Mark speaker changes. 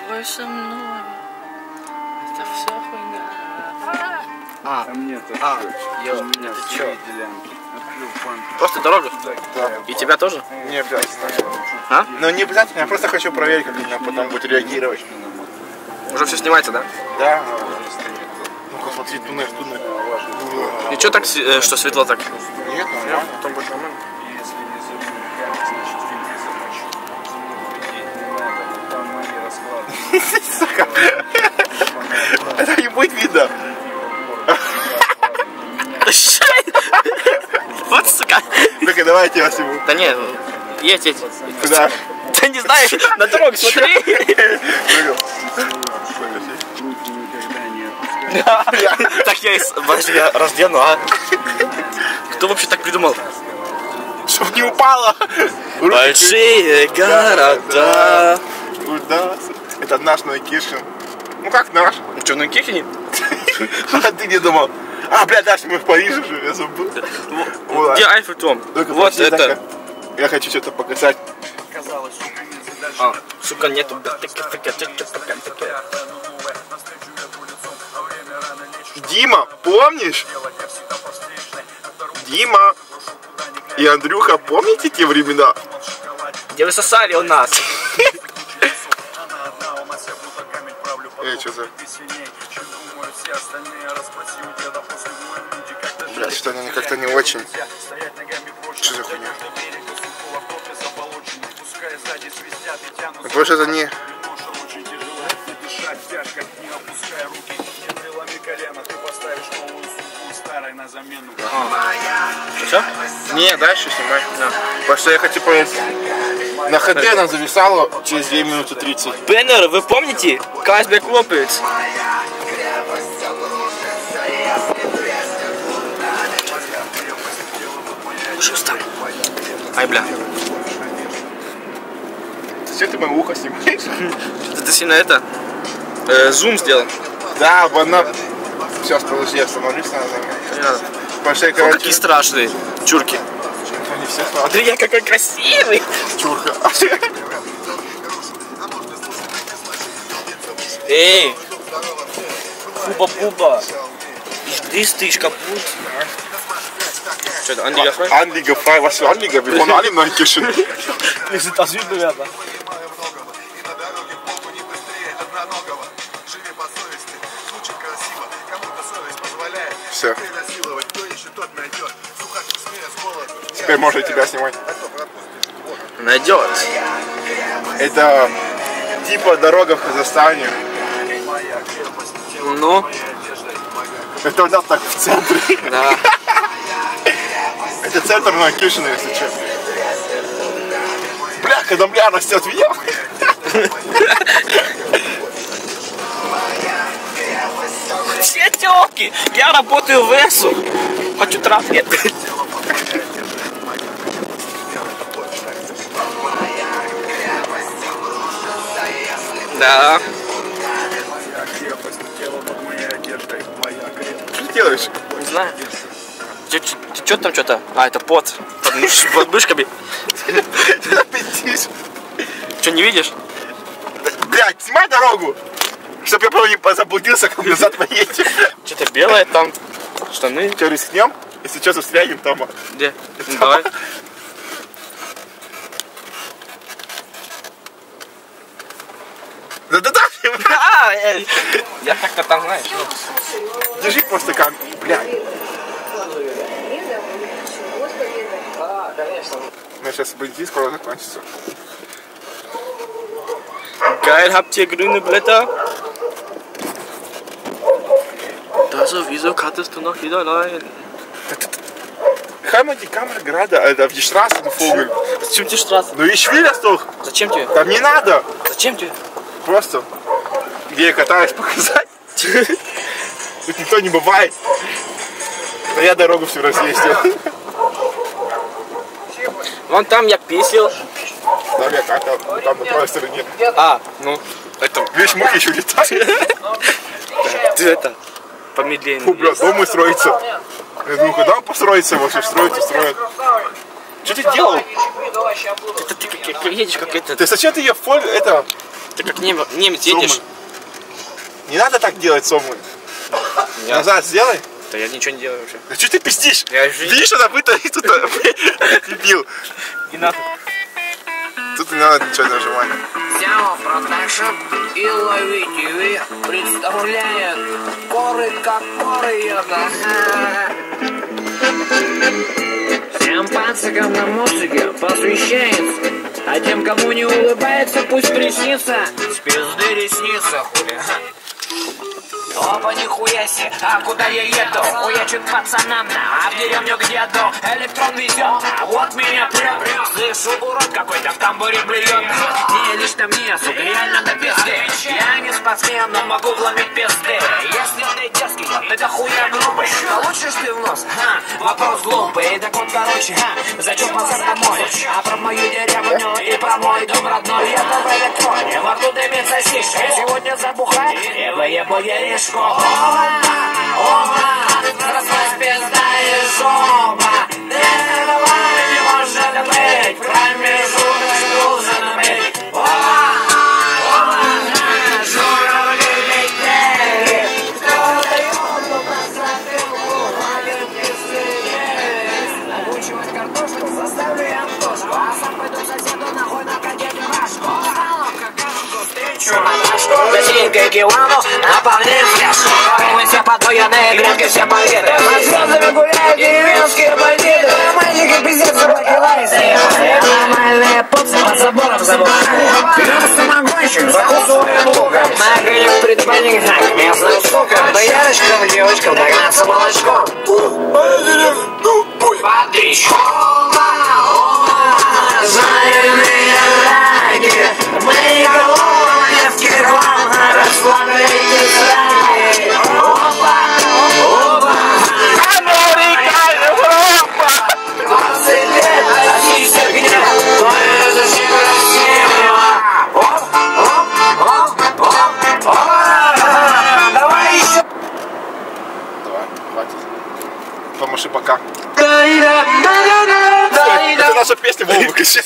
Speaker 1: тобой со мной. Это все хуйня. Это чё? Просто дорогу?
Speaker 2: Да.
Speaker 1: И тебя тоже?
Speaker 2: Не обязательно.
Speaker 1: А?
Speaker 2: Ну не обязательно, я просто хочу проверить, как она потом будет реагировать.
Speaker 1: Уже все снимается, да?
Speaker 2: Да. Ну-ка, смотри, туннель.
Speaker 1: И чё так, что светло так?
Speaker 2: Нет, нормально.
Speaker 1: Там больше нормально.
Speaker 2: Это не будет видно.
Speaker 1: Вот, сука.
Speaker 2: Ну-ка, давайте я сниму.
Speaker 1: Да не, едь.
Speaker 2: Куда?
Speaker 1: Да не знаю, на дорогу смотри. Так я раздену, а? Кто вообще так придумал?
Speaker 2: Чтоб не упало.
Speaker 1: Большие города.
Speaker 2: Да. Это наш Нойкишин. Ну как наш?
Speaker 1: Ну что, на Кихине?
Speaker 2: А ты не думал? А, блядь, Даш, мы в Париже же, я забыл.
Speaker 1: Где Айфельтон? Вот это.
Speaker 2: Я хочу что-то показать.
Speaker 1: Сука, нету.
Speaker 2: Дима, помнишь? Дима и Андрюха, помните те времена?
Speaker 1: Где вы сосали у нас?
Speaker 2: Что за... Блядь, что они как-то не очень. Что за хуйня? Больше это не...
Speaker 1: Что?
Speaker 2: Не, дальше снимай. Да. Потому что я хочу поесть. На ХД нам зависало через 2 минуты 30.
Speaker 1: Беннер, вы помните? Кайсберг лопается. Шуста. Ай, бля.
Speaker 2: Зачем ты мое ухо снимаешь?
Speaker 1: Ты сильно это? Зум сделал.
Speaker 2: Да, она... Сейчас, подожди, я остановлюсь, надо.
Speaker 1: Не надо.
Speaker 2: Потому что я,
Speaker 1: О,
Speaker 2: короче...
Speaker 1: какие страшные чурки.
Speaker 2: Они все
Speaker 1: Смотри, я какой красивый.
Speaker 2: чурка.
Speaker 1: Эй! Пуба-пуба. Жди стычка путь. Что это, Анлига Фрай?
Speaker 2: Анлига Фрай, was für Anliga? Wir wollen alle Neukirchen.
Speaker 1: Wir sind Asylbewerber.
Speaker 2: Все. Теперь можно тебя снимать.
Speaker 1: Найдет.
Speaker 2: Это типа дорога в Казахстане.
Speaker 1: Ну?
Speaker 2: Это у нас так в центре.
Speaker 1: Да.
Speaker 2: Это центр Нойкишина, если что. Бля, когда мля растет, видел?
Speaker 1: Все тёлки! Я работаю в ЭСУ. Хочу трахнуть. Да.
Speaker 2: Что ты делаешь?
Speaker 1: Не знаю. Чё там что-то? А, это пот. Под мышками. Что, не видишь?
Speaker 2: Блядь, снимай дорогу! Чтоб я потом не заблудился, как назад поедем.
Speaker 1: Что-то белое там. Штаны.
Speaker 2: Что, рискнем? Если что, застрянем там.
Speaker 1: Где? Ну, давай.
Speaker 2: Да-да-да!
Speaker 1: Я как-то там, знаешь.
Speaker 2: Держи просто камень. Блядь. У меня сейчас бензин скоро закончится.
Speaker 1: Geil, habt ihr grüne Blätter? Also, wieso cuttest du noch wieder rein?
Speaker 2: Хай die Kamera gerade, Alter, auf die Straße, du Vogel.
Speaker 1: Зачем тебе Straße?
Speaker 2: Ну ich will das doch.
Speaker 1: Зачем тебе?
Speaker 2: Там не надо.
Speaker 1: Зачем тебе?
Speaker 2: Просто. Где я катаюсь, показать. Тут никто не бывает. Но я дорогу всю разъездил.
Speaker 1: Вон там я писал.
Speaker 2: Там я катал, там на правой стороне.
Speaker 1: А, ну, это...
Speaker 2: Видишь, мухи еще летают.
Speaker 1: Ты это... Помедленнее.
Speaker 2: Фу, бля, дом и строится. Я думаю, куда он построится вообще? Строят и строят. Что ты делал?
Speaker 1: Это ты как едешь как это...
Speaker 2: Ты зачем ты ее это
Speaker 1: Ты как немец едешь?
Speaker 2: Не надо так делать, Сомы. Назад сделай.
Speaker 1: Да я ничего не делаю вообще.
Speaker 2: А что ты пиздишь?
Speaker 1: Я же...
Speaker 2: Видишь, она вытащит тут, дебил.
Speaker 1: Не надо.
Speaker 2: Тут не надо ничего нажимать.
Speaker 3: Сяо Продакшн и Лови ТВ представляет коры как коры. Всем пацикам на музыке посвящается, а тем, кому не улыбается, пусть приснится. С пизды ресница, хули. Опа, нихуя себе, а куда я еду? Хуячит пацанам, а в деревню к деду электрон везет, а вот меня прет. Слышу, урод какой-то в тамбуре блюет. Не лично мне, сука, реально до пизды. Я не спортсмен, но могу вломить пизды. Если ты дерзкий, это хуя грубый. Получишь ты в нос, вопрос глупый. Так вот, короче, зачем пацан домой? А про мою деревню и про мой дом родной я в электроне, во рту дымится сишка. Сегодня забухай и выебу яичко. Оба, расслабь пизда и жопа. Этого не может быть, промежуток должен быть. Оба, журавли летели. Кто-то ёбну посадил, один пизды есть. Накручивать картошку, заставлю я Антошку, а сам пойду соседу нахуй на коньяк рашку. Гостинка Кивану, наполняем фляжку. Мы все подвоенные, грядки все повиты. Под звездами гуляют деревенские бандиты. Мальчики пиздец, собаки лайсы. Нормальные пуцы под забором забухали. Берем самогонщик, закусываем луком. На грилях предпальник знак, местным сукам. Боярочкам, девочкам догнаться молочком. Подричь. Знаю меня раки, мы никого не в кирван. Расслабляйте сами. Опа, опа.
Speaker 2: Америка, Европа!
Speaker 3: 20 лет, российский гнев, но это же красиво. Оп, оп, оп, оп, оп. Давай еще.
Speaker 2: Давай, хватит. Помаши пока. Это наша песня, Вова, выключай.